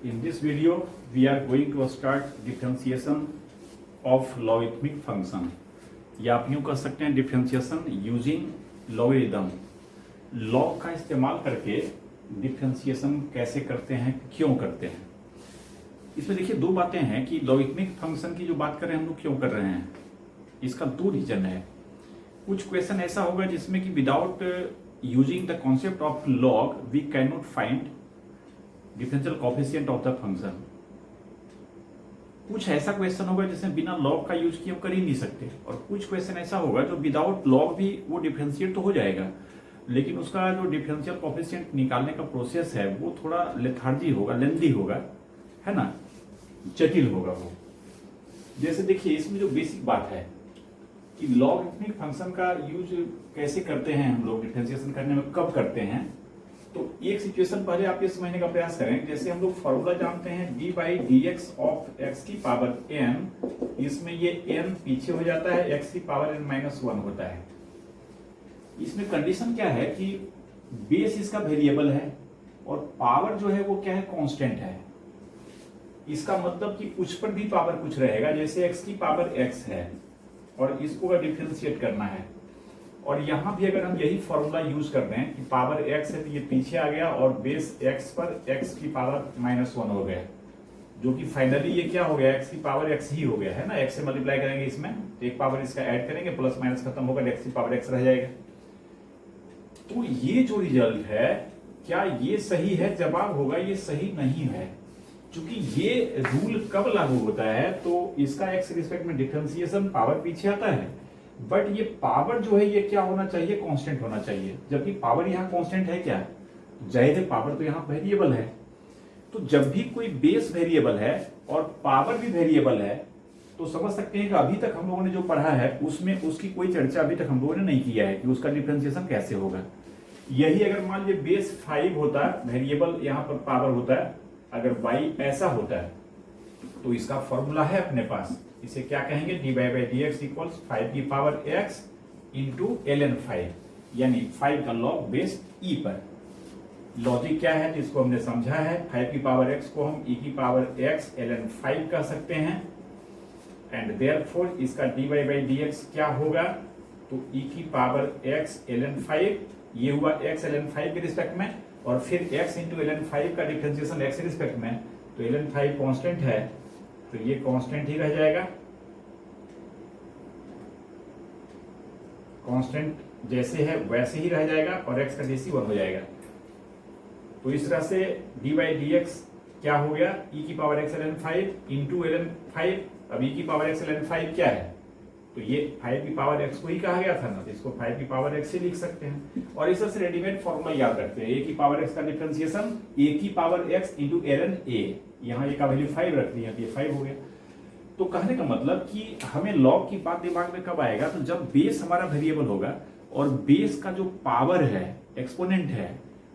In this video, we are going to start differentiation of logarithmic function. या आप यूँ कह सकते हैं डिफरेंशिएशन यूजिंग लॉगरिदम. लॉग का इस्तेमाल करके डिफरेंशिएशन कैसे करते हैं, क्यों करते हैं. इसमें देखिए दो बातें हैं कि लॉगरिथमिक फंक्शन की जो बात कर रहे हैं हम लोग क्यों कर रहे हैं. इसका दो रीजन है. कुछ क्वेश्चन ऐसा होगा जिसमें कि without using the concept of log we can not find differential coefficient of the function. कुछ ऐसा क्वेश्चन होगा जिसमें बिना लॉग का यूज किए हम कर ही नहीं सकते, और कुछ क्वेश्चन ऐसा होगा जो विदाउट लॉग भी वो डिफरेंशिएट तो हो जाएगा, लेकिन उसका जो डिफरेंशियल कोएफिशिएंट निकालने का प्रोसेस है वो थोड़ा लेथार्जी होगा, लेंदी होगा, है ना, जटिल होगा वो. जैसे देखिए इसमें जो बेसिक बात है कि लॉगरिथमिक फंक्शन का यूज कैसे करते हैं हम लोग, डिफरेंशिएशन करने में कब करते हैं. तो एक सिचुएशन पहले आप ये समझने का प्रयास करें. जैसे हम लोग फॉर्मूला जानते हैं D by D x of x की पावर एन. इसमें ये एन पीछे हो जाता है, एक्स की पावर एन माइनस वन होता है. इसमें कंडीशन क्या है कि बेस इसका वेरिएबल है और पावर जो है वो क्या है, कांस्टेंट है. इसका मतलब कि कुछ पर भी पावर कुछ रहेगा. जैसे एक्स की पावर एक्स है और इसको डिफरेंशिएट करना है, और यहां भी अगर हम यही फॉर्मूला यूज कर रहे हैं कि पावर x है तो ये पीछे आ गया और बेस x पर x की पावर माइनस वन हो गया, जो कि फाइनली ये क्या हो गया, x की पावर x ही हो गया है ना. x से मल्टीप्लाई करेंगे इसमें तो एक पावर इसका ऐड करेंगे, प्लस माइनस खत्म होगा, x की पावर x रह जाएगा. तो ये जो रिजल्ट है, क्या ये सही है? जवाब होगा ये सही नहीं है. क्योंकि ये रूल कब लागू होता है तो इसका x रिस्पेक्ट में डिफरेंशिएशन पावर पीछे आता है, बट ये पावर जो है ये क्या होना चाहिए, कांस्टेंट होना चाहिए. जबकि पावर यहाँ कांस्टेंट है क्या, जाहिर है पावर तो यहाँ वेरिएबल है. तो जब भी कोई बेस वेरिएबल है और पावर भी वेरिएबल है तो समझ सकते हैं कि अभी तक हम लोगों ने जो पढ़ा है उसमें उसकी कोई चर्चा अभी तक हम लोगों ने नहीं किया है कि उसका डिफरेंशिएशन कैसे होगा. यही अगर मान लीजिए बेस 5 होता है, वेरिएबल यहाँ पर पावर होता है, अगर y ऐसा होता है तो इसका फॉर्मूला है अपने पास. इसे क्या कहेंगे, D by by D X equals 5 की पावर x इंटू ln 5, यानी 5 का लॉग बेस e पर. लॉजिक क्या है जिसको हमने समझा है. 5 की पावर x को हम e की पावर x ln 5 कह सकते हैं, एंड देयरफॉर इसका D by by D X क्या होगा, तो e की पावर x ln 5, ये हुआ x ln 5 के रिस्पेक्ट में, और फिर x इंटू ln 5 का डिफरेंशिएशन x के रिस्पेक्ट में. तो ln 5 कांस्टेंट है तो ये कांस्टेंट ही रह जाएगा, कांस्टेंट जैसे है वैसे ही रह जाएगा, और x का डेसी 1 हो जाएगा. तो इस तरह से डी बाई डी एक्स क्या हो गया, e की power x ln 5 into ln 5. अब e की पावर x ln 5 क्या है, तो ये 5 की पावर x को ही कहा गया था ना, तो इसको 5 की पावर x से लिख सकते हैं. और इस तरह से रेडीमेड फॉर्मूला याद रखते हैं. a की पावर x का डिफरेंशिएशन a की power x into ln a, यहाँ a का वैल्यू 5 रख दी है तो ये 5 हो गया. तो कहने का मतलब कि हमें लॉग की बात दिमाग में कब आएगा, तो जब बेस हमारा वेरिएबल होगा और बेस का जो पावर है, एक्सपोनेंट है,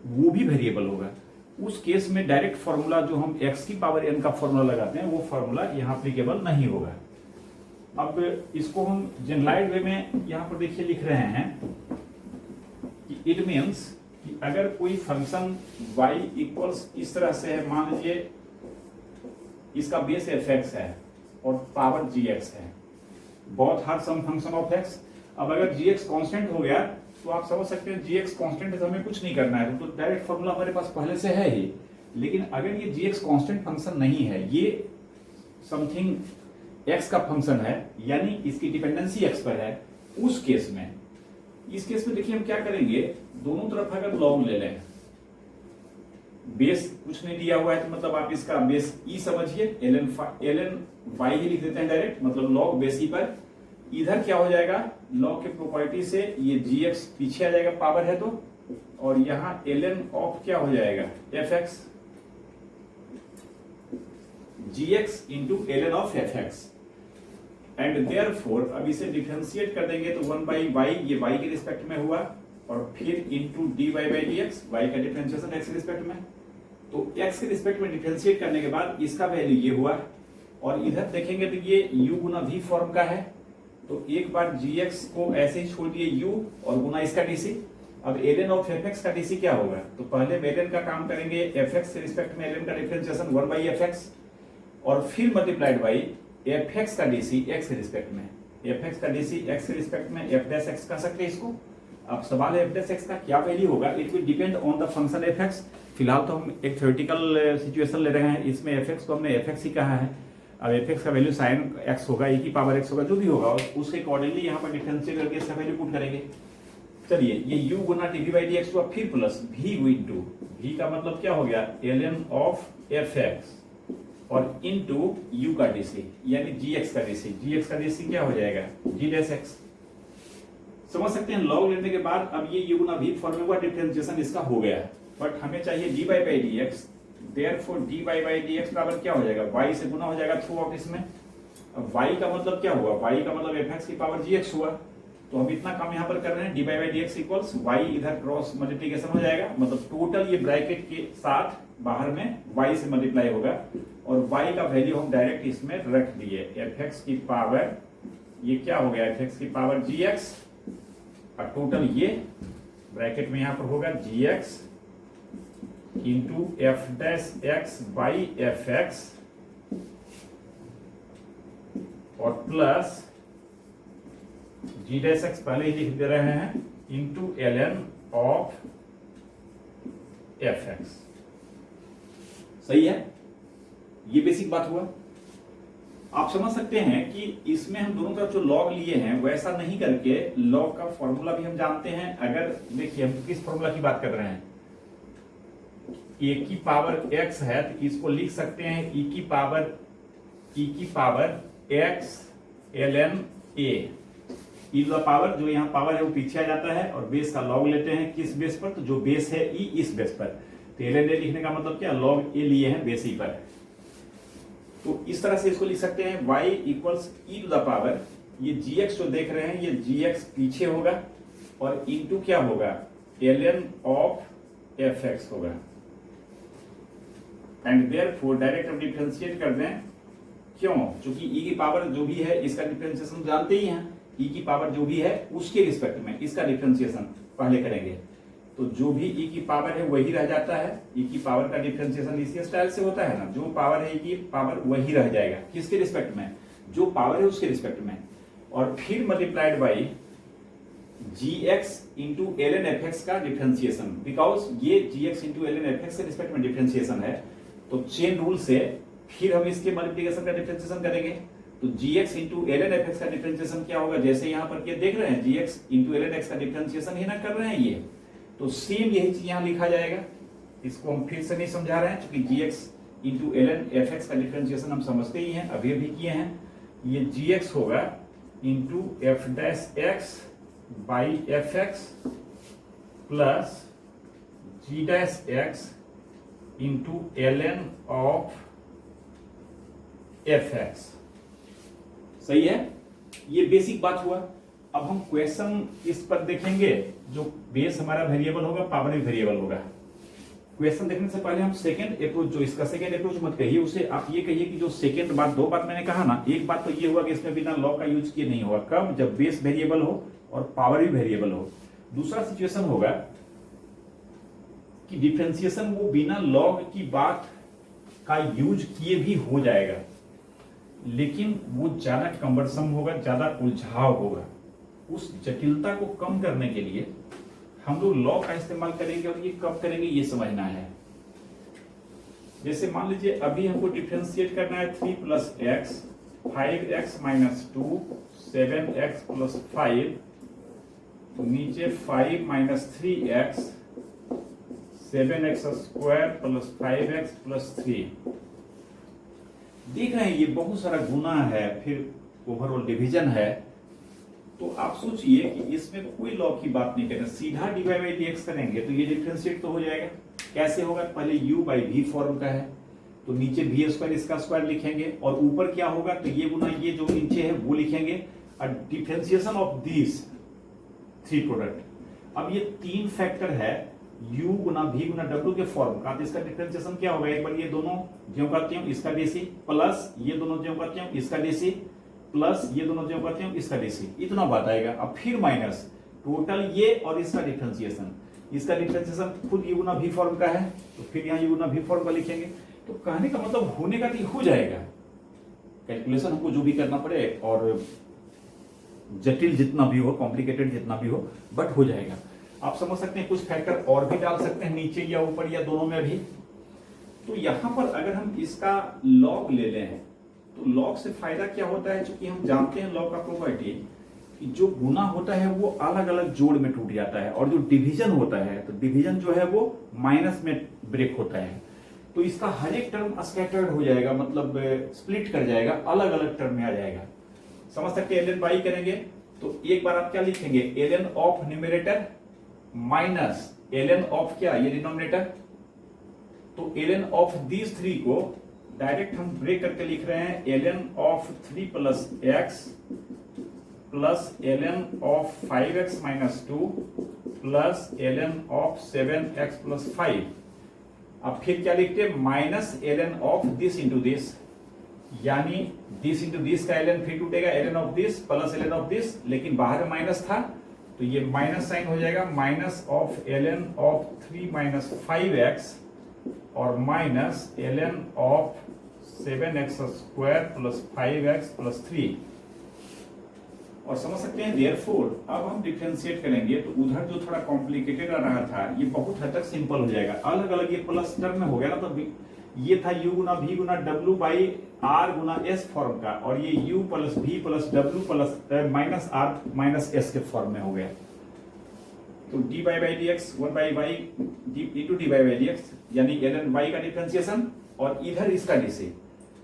वो भी वेरिएबल होगा. उस केस में डायरेक्ट फॉर्मूला जो हम x की पावर n का फॉर्मूला लगाते हैं वो फॉर्मूला यहाँ एप्लीकेबल नहीं होगा. अब इसको हम जनरलाइज्ड वे में यहाँ पर देखिए लिख रहे हैं कि इट मीन्स कि अगर कोई फंक्शन y इक्वल्स इस तरह से है, मान लीजिए इसका बेस fx है और पावर gx है, बहुत hard some function of x. अब अगर gx कांस्टेंट हो गया तो आप समझ सकते हैं gx कांस्टेंट है तो हमें कुछ नहीं करना है, तो डायरेक्ट फॉर्मूला हमारे पास पहले से है ही. लेकिन अगर ये gx कांस्टेंट फंक्शन नहीं है, ये समथिंग x का फंक्शन है, यानी इसकी डिपेंडेंसी x पर है, उस केस में, इस केस में देखिए हम क्या करेंगे, दोनों तरफ अगर लॉग ले लें, बेस कुछ नहीं दिया हुआ है तो मतलब आप इसका बेस e समझिए, ln y ही लिख देते हैं डायरेक्ट, मतलब लॉग बेस e पर. इधर क्या हो जाएगा, लॉग के प्रॉपर्टी से ये gx पीछे आ जाएगा, पावर है तो, और यहाँ ln ऑफ क्या हो जाएगा, fx, gx into ln of fx. And therefore अब इसे डिफरेंशिएट कर देंगे तो 1 बाई वाई, ये y के रिस्पेक्ट में हुआ, और फिर into D Y by D X, वाई का डिफरेंशिएशन x के रिस्पेक्ट में. तो x के रिस्पेक्ट में डिफरेंशिएट करने के बाद इसका वैल्यू ये हुआ, और इधर देखेंगे तो ये u गुना v फॉर्म का है, तो एक बार gx को ऐसे ही छोड़ दिए u और गुना इसका dc. अब ln ऑफ fx का dc क्या होगा, तो पहले ln का काम करेंगे fx के रिस्पेक्ट में ln का डिफरेंशिएशन 1/fx और फिर मल्टीप्लाइड बाई fx का dc x के रिस्पेक्ट में, fx का dc x के रिस्पेक्ट में f डैश x कह सकते हैं इसको। अब सवाल है f डैश x का क्या वैल्यू होगा, it will depend on the function fx। फिलहाल तो हम एक थ्योरेटिकल सिचुएशन ले रहे हैं, इसमें fx को हमने fx ही कहा है। अब fx का वैल्यू sin x होगा, e की पावर x होगा, जो भी होगा उसके अकॉर्डिंगली यहाँ पर डिफरेंशिएट करके इसका वैल्यू पुट करेंगे। चलिए ये u गुना dv/dx हुआ, फिर प्लस v इंटू v का मतलब क्या हो गया ln ऑफ fx और इंटू u का dc यानी gx का dc क्या हो जाएगा g डैश x। समझ सकते हैं, लॉग लेने के बाद अब ये u गुना v फॉर्म में हुआ, डिफरेंशिएशन इसका हो गया, बट हमें चाहिए dy/dx, देयरफॉर dy/dx बराबर क्या हो जाएगा y से गुना हो जाएगा थ्रू आउट इसमें। अब y का मतलब क्या हुआ, y का मतलब fx की पावर gx हुआ, तो हम इतना काम यहाँ पर कर रहे हैं dy/dx इक्वल्स y, इधर क्रॉस मल्टीप्लिकेशन हो जाएगा, मतलब टोटल ये ब्रैकेट के साथ बाहर में y से मल्टीप्लाई होगा और y का वैल्यू हम डायरेक्ट इसमें रख दिए, fx की पावर ये क्या हो गया fx की पावर gx और टोटल ये ब्रैकेट में यहाँ पर होगा gx into f dash x by fx और प्लस g डैश x पहले ही लिख दे रहे हैं इंटू ln ऑफ fx। सही है, ये बेसिक बात हुआ। आप समझ सकते हैं कि इसमें हम दोनों तरफ जो लॉग लिए हैं वैसा नहीं करके लॉग का फॉर्मूला भी हम जानते हैं। अगर देखिए हम किस फॉर्मूला की बात कर रहे हैं, a की पावर x है तो इसको लिख सकते हैं e की power x ln a, e to the power जो यहाँ पावर है वो पीछे आ जाता है और बेस का लॉग लेते हैं किस बेस पर, तो जो बेस है e इस बेस पर, तो ln a लिखने का मतलब क्या लॉग a लिए हैं बेस e पर, तो इस तरह से इसको लिख सकते हैं y equals e to the power, ये gx जो देख रहे हैं ये gx पीछे होगा और इंटू क्या होगा ln ऑफ fx होगा एंड देयरफॉर डायरेक्ट हम डिफरेंशिएट कर दें, क्यों, क्योंकि e की पावर जो भी है इसका डिफरेंशिएशन जानते ही हैं, e की पावर जो भी है उसके रिस्पेक्ट में इसका डिफरेंशिएशन पहले करेंगे, तो जो भी e की पावर है वही रह जाता है, e की पावर का डिफरेंशिएशन इसी स्टाइल से होता है ना, जो पावर है e की पावर वही रह जाएगा, किसके रिस्पेक्ट में, जो पावर है उसके रिस्पेक्ट में, और फिर multiplied by gx into ln fx का डिफरेंशिएशन, बिकॉज ये gx इंटू ln fx के रिस्पेक्ट में डिफरेंशिएशन है, तो चेन रूल से फिर हम इसके मल्टीप्लिकेशन का डिफरेंशिएशन करेंगे, तो gx इंटू ln fx का डिफरेंशिएशन क्या होगा, जैसे यहाँ पर क्या देख रहे हैं gx इंटू ln x का डिफरेंशिएशन ही ना कर रहे हैं ये, तो सेम यही चीज यहाँ लिखा जाएगा। इसको हम फिर से नहीं समझा रहे हैं क्योंकि gx इंटू ln fx का डिफरेंशिएशन हम समझते ही हैं, अभी अभी किए हैं, ये gx होगा into f dash x by fx plus g dash x into ln of fx। सही है, ये बेसिक बात हुआ। अब हम क्वेश्चन इस पर देखेंगे, जो बेस हमारा वेरिएबल होगा पावर भी वेरिएबल होगा। क्वेश्चन देखने से पहले हम सेकंड अप्रोच, जो इसका सेकंड अप्रोच मत कहिए, उसे आप ये कहिए कि जो सेकंड बात, दो बात मैंने कहा ना, एक बात तो ये हुआ कि इसमें बिना लॉग का यूज किए नहीं होगा, कब, जब बेस वेरिएबल हो और पावर भी वेरिएबल हो। दूसरा सिचुएशन होगा कि डिफरेंशिएशन वो बिना लॉग की बात का यूज किए भी हो जाएगा, लेकिन वो ज्यादा कम्बरसम होगा, ज्यादा उलझाव होगा। उस जटिलता को कम करने के लिए हम लोग लॉग का इस्तेमाल करेंगे, और ये कब करेंगे ये समझना है। जैसे मान लीजिए अभी हमको डिफरेंशिएट करना है 3 plus x, 5x minus 2, 7x plus 5, नीचे 5 minus 3x, 7x square plus 5x plus 3। देख रहे हैं ये बहुत सारा गुना है, फिर ओवरऑल डिवीजन है, तो आप सोचिए कि इसमें कोई लॉग की बात नहीं करें, सीधा dy/dx करेंगे तो ये डिफरेंशिएट तो हो जाएगा। कैसे होगा, पहले u/v फॉर्म का है तो नीचे v स्क्वायर इसका स्क्वायर लिखेंगे, और ऊपर क्या होगा, तो ये गुना ये जो नीचे है वो लिखेंगे, और डिफरेंशिएशन ऑफ दिस 3 प्रोडक्ट। अब ये 3 फैक्टर है u गुना v गुना w के फॉर्म का, तो इसका डिफरेंशिएशन क्या होगा, एक बार ये दोनों ज्यों करते हूं इसका dc, प्लस ये दोनों ज्यों करते हूं इसका dc, प्लस ये दोनों जो करते हैं इसका dc, इतना बात आएगा। अब फिर माइनस टोटल ये और इसका डिफरेंशिएशन, इसका डिफरेंशिएशन खुद u गुना v फॉर्म का है, तो फिर यहाँ u गुना v फॉर्म का लिखेंगे। तो कहने का मतलब होने का तो हो जाएगा, कैलकुलेशन हमको जो भी करना पड़े और जटिल जितना भी हो, कॉम्प्लिकेटेड जितना भी हो, बट हो जाएगा। आप समझ सकते हैं कुछ फैक्टर और भी डाल सकते हैं नीचे या ऊपर या दोनों में भी। तो यहां पर अगर हम इसका लॉग ले लें तो लॉग से फायदा क्या होता है, क्योंकि हम जानते हैं लॉग का प्रॉपर्टी कि जो गुना होता है वो अलग अलग जोड़ में टूट जाता है, और जो डिवीजन होता है तो डिवीजन जो है वो माइनस में ब्रेक होता है। तो इसका हर एक टर्म स्कैटर्ड हो जाएगा, मतलब स्प्लिट कर जाएगा, अलग अलग टर्म में आ जाएगा। समझ सकते हैं। ln बाई करेंगे तो एक बार आप क्या लिखेंगे, ln of numerator minus ln of क्या, ये डिनोमिनेटर। तो ln ऑफ दीज थ्री को डायरेक्ट हम ब्रेक करके लिख रहे हैं, ln of 3 plus x plus ln of 5x minus 2 plus ln of 7x plus 5। अब फिर क्या लिखते हैं, minus ln of this into this, यानी दिस इंटू दिस का ln फिर टूटेगा, ln of this plus ln of this, लेकिन बाहर में माइनस था तो ये माइनस साइन हो जाएगा, minus of ln of 3 minus 5x और minus ln of 7x square plus 5x plus 3। और समझ सकते हैं देयरफॉर अब हम डिफरेंशिएट करेंगे तो उधर जो थोड़ा कॉम्प्लिकेटेड रहा था ये बहुत हद तक सिंपल हो जाएगा। अलग अलग ये प्लस टर्म में हो गया ना, तो ये था u Guna v Guna w by r Guna s form का, और ये u plus v plus w plus minus r minus s के फॉर्म में हो गया। तो dy by dx 1 by y into dy by dx, यानी ln y का डिफरेंशिएशन, और इधर इसका dc,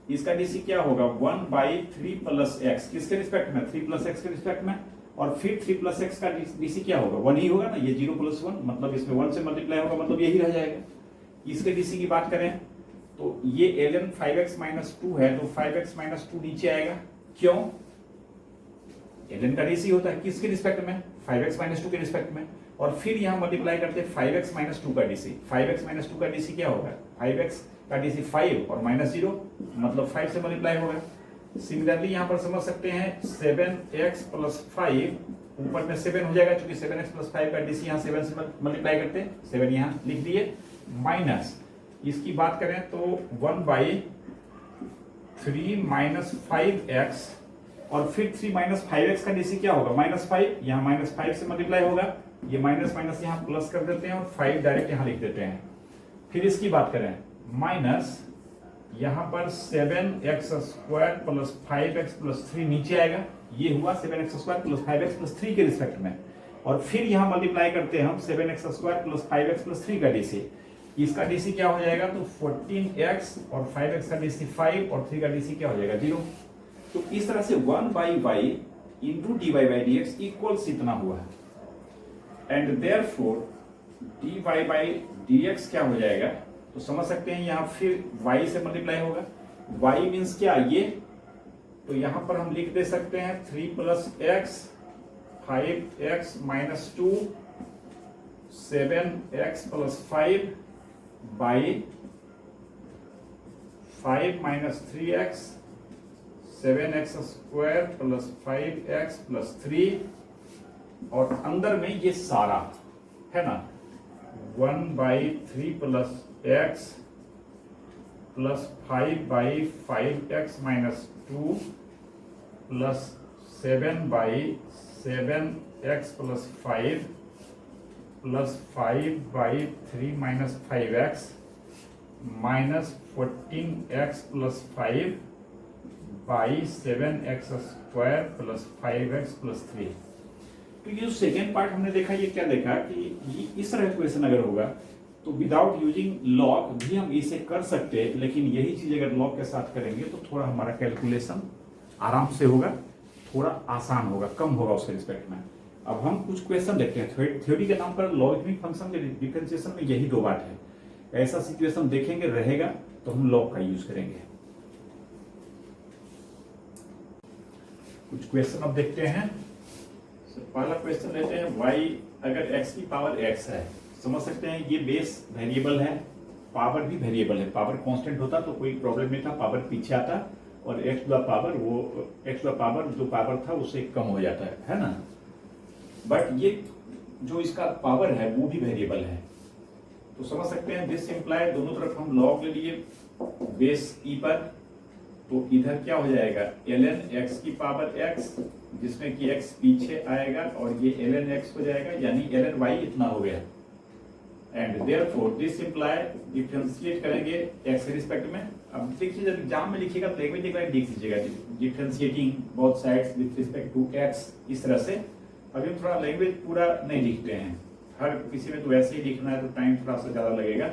इसका डीसी क्या होगा 1 बाई 3 प्लस एक्स, किसके रिस्पेक्ट में, 3 प्लस एक्स के रिस्पेक्ट में, और फिर 3 प्लस एक्स का डीसी क्या होगा 1 ही होगा ना, ये 0 प्लस 1, मतलब इसमें 1 से मल्टीप्लाई होगा, मतलब यही रह जाएगा। इसके डीसी की बात करें तो ये ln 5x माइनस 2 है, तो 5x माइनस 2 नीचे आएगा, क्यों, ln का डीसी होता है किसके रिस्पेक्ट में, 5x माइनस 2 के रिस्पेक्ट में, और फिर यहां मल्टीप्लाई करते हैं 5x माइनस 2 का डीसी। 5x माइनस 2 का डीसी क्या होगा, 5x का डीसी 5 और माइनस 0, मतलब 5 से मल्टीप्लाई होगा। सिमिलरली यहां पर समझ सकते हैं 7x प्लस 5, ऊपर में 7 हो जाएगा, क्योंकि 7x प्लस 5 का डीसी यहाँ 7 से मल्टीप्लाई करते हैं, 7 यहाँ लिख दिए, माइनस इसकी बात करें तो 1 बाई 3 माइनस 5x, और फिर 3 माइनस 5x का डीसी क्या होगा माइनस 5, यहाँ माइनस 5 से मल्टीप्लाई होगा, ये माइनस माइनस यहाँ प्लस कर देते हैं और 5 डायरेक्ट यहाँ लिख देते हैं। फिर इसकी बात करें माइनस यहाँ पर 7x square plus 5x plus 3 नीचे आएगा, ये हुआ 7x square plus 5x plus 3 के रिस्पेक्ट में, और फिर यहाँ मल्टीप्लाई करते हैं हम 7x square plus 5x plus 3 का डीसी। इसका डीसी क्या हो जाएगा, तो 14x और 5x का डीसी 5 और 3 का डीसी क्या हो जाएगा 0। तो इस तरह से 1 by Y into D Y by D X equals इतना हुआ है, and therefore D Y by D X क्या हो जाएगा, तो समझ सकते हैं यहाँ फिर y से मल्टीप्लाई होगा, y मीन्स क्या ये, तो यहाँ पर हम लिख दे सकते हैं 3 plus x 5x minus 2 7x plus 5 by 5 minus 3x 7x square plus 5x plus 3, और अंदर में ये सारा है ना 1 by 3 plus x plus 5 by 5x minus 2 plus 7 by 7x plus 5 plus 5 by 3 minus 5x minus 14x plus 5 by 7x square plus 5x plus 3। तो ये जो सेकेंड पार्ट हमने देखा, ये क्या देखा कि ये इस तरह क्वेश्चन अगर होगा तो विदाउट यूजिंग लॉग भी हम इसे कर सकते हैं, लेकिन यही चीज अगर लॉग के साथ करेंगे तो थोड़ा हमारा कैलकुलेशन आराम से होगा, थोड़ा आसान होगा, कम होगा उसके रिस्पेक्ट में। अब हम कुछ क्वेश्चन देखते हैं। थ्योरी के नाम पर लॉगरिथमिक फंक्शन के डिफरेंशिएशन में यही दो बात है। ऐसा सिचुएशन देखेंगे रहेगा तो हम लॉग का यूज करेंगे। कुछ क्वेश्चन अब देखते हैं। पहला क्वेश्चन लेते हैं, y अगर x की पावर x है, समझ सकते हैं ये बेस वेरिएबल है, पावर भी वेरिएबल है, पावर कांस्टेंट होता तो कोई प्रॉब्लम नहीं था, पावर पीछे आता और x टू द पावर जो पावर था उससे कम हो जाता है ना। बट ये जो इसका पावर है वो भी वेरिएबल है। तो समझ सकते हैं दिस इंप्लाय दोनों तरफ हम लॉग ले लिए बेस ई पर, तो इधर क्या हो जाएगा ln x की पावर x, जिसमें कि x पीछे आएगा और ये ln x हो जाएगा, यानी ln y इतना हो गया। And therefore this imply differentiate करेंगे x के रिस्पेक्ट में। अब देखिए जब एग्जाम में लिखिएगा तो एक लिख लीजिएगा differentiating both sides with respect to x, इस तरह से। अभी हम थोड़ा लैंग्वेज पूरा नहीं लिखते हैं, हर किसी में तो वैसे ही लिखना है तो टाइम थोड़ा सा ज्यादा लगेगा,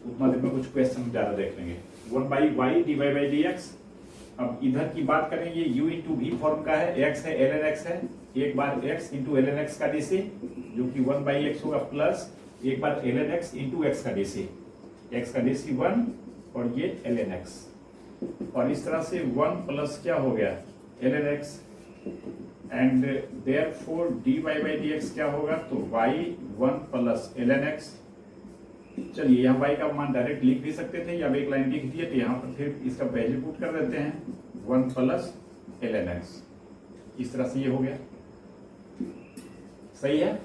उतना देर में कुछ क्वेश्चन ज्यादा देख लेंगे। 1/y dy/dx। अब इधर की बात करें, ये u इंटू वी फॉर्म का है, x है ln x है, एक बार x इंटू ln x का dc जो कि 1/x होगा, प्लस एक बार ln x इंटू x का dc, x का dc 1 और ये ln x, और इस तरह से 1 प्लस क्या हो गया ln x, and therefore dy/dx क्या होगा, तो y 1 प्लस ln x। चलिए यहाँ y का मान डायरेक्ट लिख भी सकते थे या एक लाइन लिख दिए, तो यहाँ पर फिर इसका वैल्यू पुट कर देते हैं 1 प्लस ln x, इस तरह से ये हो गया। सही है।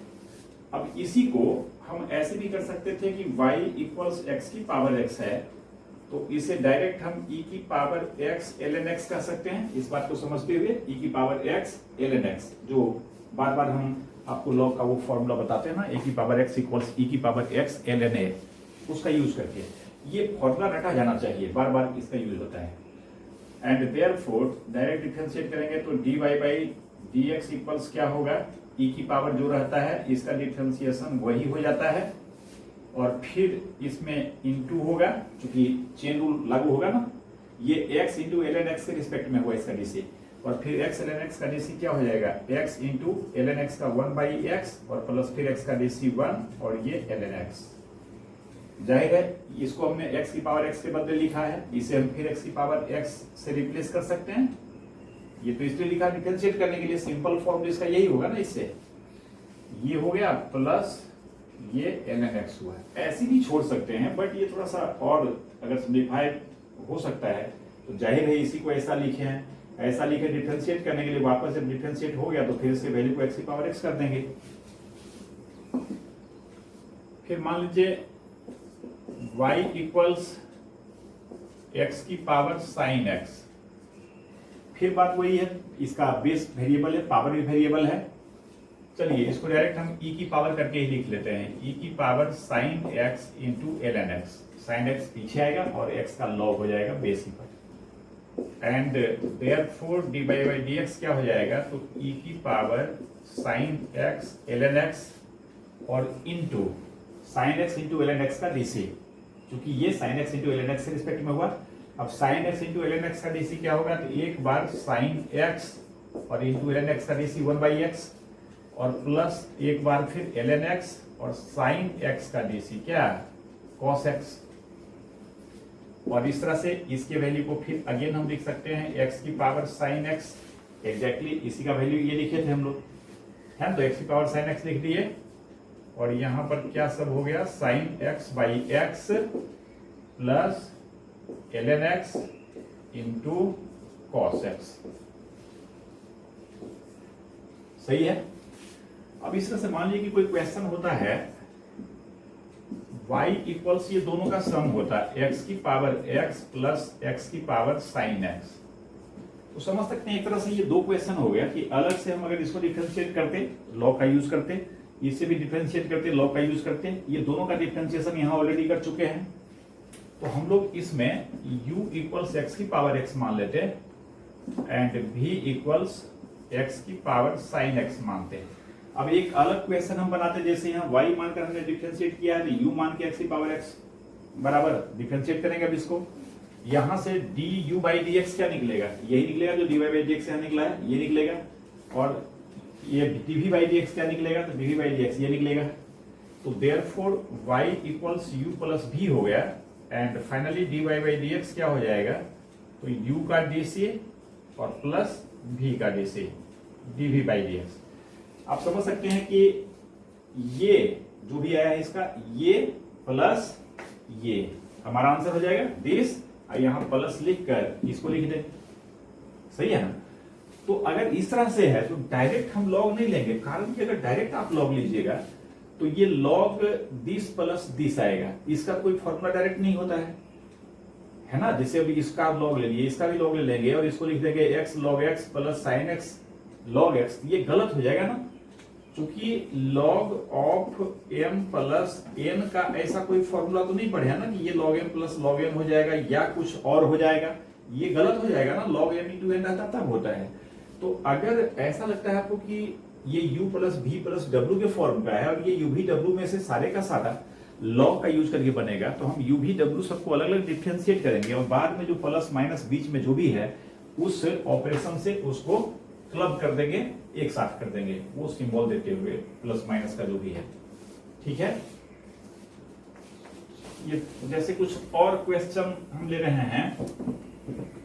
अब इसी को हम ऐसे भी कर सकते थे कि y इक्वल्स x की पावर x है, तो इसे डायरेक्ट हम e की पावर x ln x कह सकते हैं। इस बात को समझते हुए e की पावर x ln x, जो बार बार हम आपको लॉग का वो फॉर्मूला बताते हैं ना, a की पावर x इक्वल्स e की पावर x ln a, उसका यूज करके ये फॉर्मूला रटा जाना चाहिए, बार बार इसका यूज होता है। एंड देयरफॉर डायरेक्ट डिफरेंशिएट करेंगे तो dy/dx इक्वल्स क्या होगा, e की पावर जो रहता है इसका डिफरेंशिएशन वही हो जाता है, और फिर इसमें इनटू होगा, क्योंकि चेन रूल लागू होगा ना, ये x इंटू ln x के रिस्पेक्ट में हुआ इसका डीसी, और फिर x ln x का डीसी क्या हो जाएगा, x इंटू ln x का 1/x और प्लस फिर x का डीसी 1 और ये ln x। जाहिर है इसको हमने x की पावर x के बदले लिखा है, इसे हम फिर x की पावर x से रिप्लेस कर सकते हैं। ये तो इसलिए लिखा डिफरेंशिएट करने के लिए, सिंपल फॉर्म इसका यही होगा ना, इससे ये हो गया प्लस ये ln x हुआ। ऐसे भी छोड़ सकते हैं, बट ये थोड़ा सा और अगर सिंप्लीफाई हो सकता है तो जाहिर है इसी को ऐसा लिखे हैं, ऐसा लिखे डिफरेंशिएट करने के लिए, वापस जब डिफरेंशिएट हो गया तो फिर इसके वैल्यू को x की पावर x कर देंगे। फिर मान लीजिए y इक्वल्स x की पावर साइन x, फिर बात वही है, इसका बेस वेरिएबल है, पावर भी वेरिएबल है। चलिए इसको डायरेक्ट हम e की पावर करके ही लिख लेते हैं, e की power sine x into ln x, sine x पीछे आएगा और x का लॉग हो जाएगा बेस ही पर, एंड देयरफॉर dy/dx क्या हो जाएगा, तो e की power sine x ln x और into sine x into ln x का dc, क्योंकि ये sine x into ln x के रिस्पेक्ट में हुआ। अब sine x into ln x का dc क्या होगा, तो एक बार साइन x और इंटू ln x का dc 1/x और प्लस एक बार फिर ln x और साइन x का dc क्या cos x, और इस तरह से इसके वैल्यू को फिर अगेन हम लिख सकते हैं x की पावर साइन x, एग्जैक्टली इसी का वैल्यू ये लिखे थे हम लोग, है तो x की पावर साइन x लिख दिए, और यहाँ पर क्या सब हो गया sine x/x plus ln x into cos x। सही है। अब इस तरह से मान लीजिए कि कोई क्वेश्चन होता है y इक्वल्स ये दोनों का सम होता है x की पावर x प्लस x की पावर साइन x, तो समझ सकते हैं एक तरह से ये दो क्वेश्चन हो गया कि अलग से हम अगर इसको डिफरेंशिएट करते लॉग का यूज करते, इसे भी डिफरेंशिएट करते लॉग का यूज करते, ये दोनों का डिफरेंशिएशन यहाँ ऑलरेडी कर चुके हैं, तो हम लोग इसमें u इक्वल्स x की पावर x मान लेते एंड v इक्वल्स x की पावर साइन x मानते हैं। अब एक अलग क्वेश्चन हम बनाते, जैसे यहाँ y मानकर हमने डिफरेंशिएट किया है, तो u मान के x की पावर x बराबर डिफरेंशिएट करेंगे। अब इसको यहाँ से du/dx क्या निकलेगा, यही निकलेगा जो dy/dx यहाँ निकला है, ये निकलेगा, और ये dv/dx क्या निकलेगा, तो dv/dx ये निकलेगा। तो therefore y equals u plus v हो गया, एंड फाइनली dy/dx क्या हो जाएगा, तो u का dc और प्लस v का dc dv/dx। आप समझ सकते हैं कि ये जो भी आया है इसका ये प्लस ये हमारा आंसर हो जाएगा दिस, यहाँ प्लस लिखकर इसको लिख दे, सही है ना। तो अगर इस तरह से है तो डायरेक्ट हम लॉग नहीं लेंगे, कारण कि अगर डायरेक्ट आप लॉग लीजिएगा तो ये लॉग दिस प्लस दिस आएगा, इसका कोई फॉर्मूला डायरेक्ट नहीं होता है ना। जैसे अभी इसका लॉग ले लिए, इसका भी लॉग ले लेंगे और इसको लिख देंगे x log x plus sine x log x, ये गलत हो जाएगा ना, क्योंकि log of m plus n का ऐसा कोई फॉर्मूला तो नहीं पढ़े ना कि ये log m plus log m हो जाएगा या कुछ और हो जाएगा, ये गलत हो जाएगा ना। log m इंटू n रहता तब होता है। तो अगर ऐसा लगता है आपको कि ये u plus v plus w के फॉर्म का है और ये u v w में से सारे का सारा लॉग का यूज करके बनेगा, तो हम u v w सबको अलग अलग डिफरेंशिएट करेंगे और बाद में जो प्लस माइनस बीच में जो भी है उस ऑपरेशन से उसको क्लब कर देंगे, एक साथ कर देंगे, वो सिंबल देते हुए प्लस माइनस का जो भी है। ठीक है, ये जैसे कुछ और क्वेश्चन हम ले रहे हैं,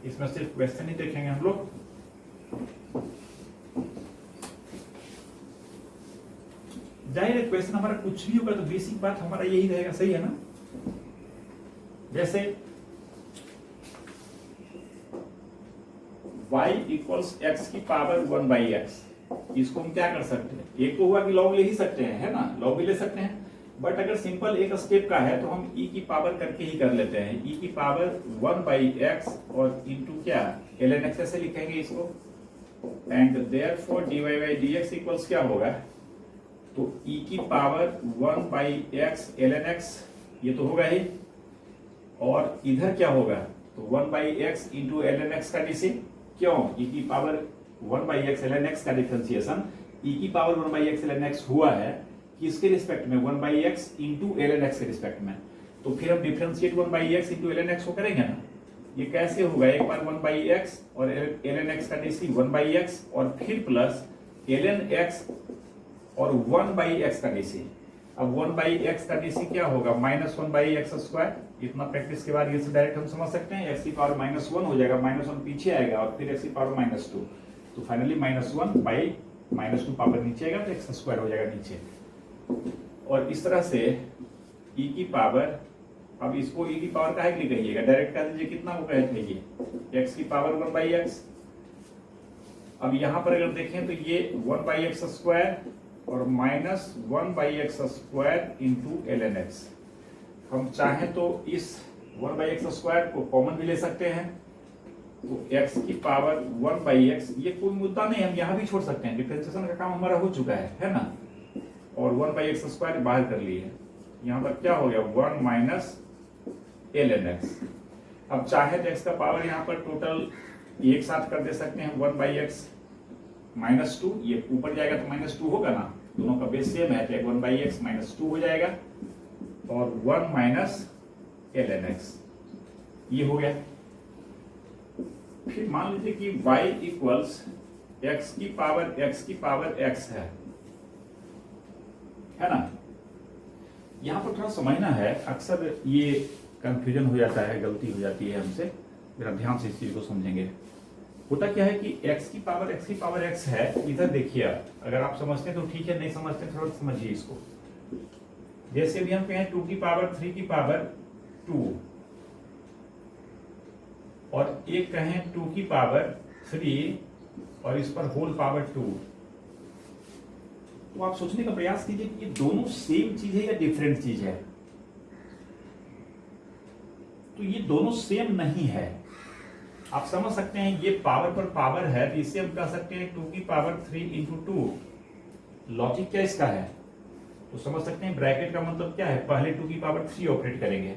इसमें सिर्फ क्वेश्चन ही देखेंगे हम लोग। जाहिर है क्वेश्चन हमारा कुछ भी होगा तो बेसिक बात हमारा यही रहेगा, सही है ना। जैसे y इक्वल्स एक्स की पावर 1 बाई एक्स, इसको हम क्या कर सकते हैं, एक तो हुआ कि लॉग ले ही सकते हैं, है ना, लॉग भी ले सकते हैं, बट अगर सिंपल एक स्टेप का है तो हम e की पावर करके ही कर लेते हैं, e की पावर 1 बाई एक्स और इंटू क्या ln x ऐसे लिखेंगे इसको, and therefore dy by dx equals क्या होगा, तो e की power 1 by x ln x, ये तो होगा ही, और इधर क्या होगा, तो 1 by x into ln x का डीसी, क्यों, e की power 1 by x ln x का डिफरेंशिएशन e की power 1 by x ln x हुआ है किसके रिस्पेक्ट में, 1 by x into ln x के रिस्पेक्ट में, तो फिर हम differentiate 1 by x into ln x को करेंगे ना। ये कैसे होगा, एक बार 1 बाई एक्स और ln x का डीसी 1 बाई एक्स और फिर प्लस ln x और 1 बाई एक्स का डीसी। अब 1 बाई एक्स का डीसी क्या होगा, माइनस 1 बाई एक्स स्क्वायर। इतना प्रैक्टिस के बाद ये से डायरेक्ट हम समझ सकते हैं, एक्स की पावर माइनस 1 हो जाएगा, माइनस 1 पीछे आएगा और फिर एक्स की पावर माइनस 2, तो finally minus 1 by minus 2 power नीचे आएगा तो एक्स स्क्वायर हो जाएगा नीचे। और इस तरह से e की पावर, अब इसको e की पावर काहे के लिए कहिएगा, डायरेक्ट कह दीजिए, कितना को कहिए, एक्स की पावर 1 बाई एक्स। अब यहां पर अगर देखें तो ये 1 बाई एक्स स्क्वायर और minus 1 by x square into ln x। हम चाहें तो इस 1 बाई एक्स स्क्वायर को कॉमन भी ले सकते हैं, तो x की पावर 1 बाई एक्स, ये कोई मुद्दा नहीं, हम यहाँ भी छोड़ सकते हैं, डिफरेंशिएशन का काम हमारा हो चुका है ना। और 1 बाई एक्स स्क्वायर बाहर कर लिए, यहाँ पर क्या हो गया 1 माइनस ln x। अब चाहे तो x का पावर यहाँ पर टोटल एक साथ कर दे सकते हैं, 1 बाई एक्स माइनस 2, ये ऊपर जाएगा तो माइनस 2 होगा ना, दोनों का बेस सेम है, तो 1 बाई एक्स माइनस 2 हो जाएगा और 1 माइनस ln x, ये हो गया। फिर मान लीजिए कि y इक्वल्स x की पावर x है ना। यहां पर थोड़ा समझना है, अक्सर ये कंफ्यूजन हो जाता है, गलती हो जाती है हमसे, जरा ध्यान से इस चीज को समझेंगे। होता क्या है कि x की पावर x है, इधर देखिए, अगर आप समझते हैं तो ठीक है, नहीं समझते थोड़ा समझिए इसको। जैसे भी हम कहें 2 की पावर 3 की पावर 2 और एक कहें 2 की पावर 3 और इस पर होल पावर 2, तो आप सोचने का प्रयास कीजिए कि ये दोनों सेम चीज है या डिफरेंट चीज है। तो ये दोनों सेम नहीं है, आप समझ सकते हैं, ये पावर पर पावर है तो इसे हम कह सकते हैं 2 की पावर 3 इंटू 2। लॉजिक क्या इसका है, तो समझ सकते हैं, ब्रैकेट का मतलब क्या है, पहले 2 की पावर 3 ऑपरेट करेंगे,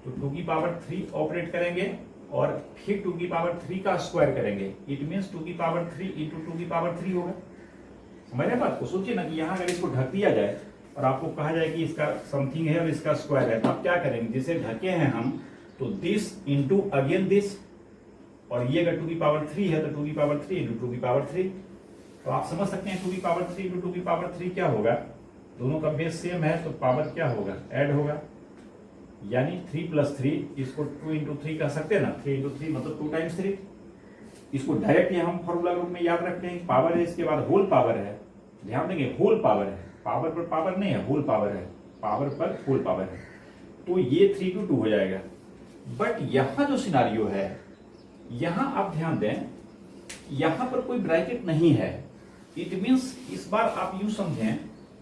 तो 2 की पावर 3 ऑपरेट करेंगे और फिर 2 की पावर 3 का स्क्वायर करेंगे, इट मींस 2 की पावर 3 इंटू 2 की पावर 3 होगा। समझ रहे बात को, सोचिए ना कि यहाँ अगर इसको ढक दिया जाए और आपको कहा जाए कि इसका समथिंग है और इसका स्क्वायर है, तो आप क्या करेंगे, जिसे ढके हैं हम, तो दिस इंटू अगेन दिस, और ये अगर 2 की पावर 3 है तो 2 की पावर 3 इंटू 2 की पावर 3, तो आप समझ सकते हैं 2 की पावर 3 इंटू 2 की पावर 3 क्या होगा, दोनों का बेस सेम है तो पावर क्या होगा, ऐड होगा, यानी 3 प्लस 3, इसको 2 इंटू 3 कह सकते हैं ना, 3 इंटू 3 मतलब 2 टाइम्स 3। इसको डायरेक्ट हम फॉर्मूला रूप में याद रखते हैं, पावर है, इसके बाद होल पावर है, ध्यान देंगे होल पावर है, पावर पर पावर नहीं है, होल पावर है, पावर पर होल पावर है, तो ये 3 टू 2 हो जाएगा। बट यहां जो सिनारियो है, यहां आप ध्यान दें यहां पर कोई ब्रैकेट नहीं है। इट मीन्स इस बार आप यूं समझें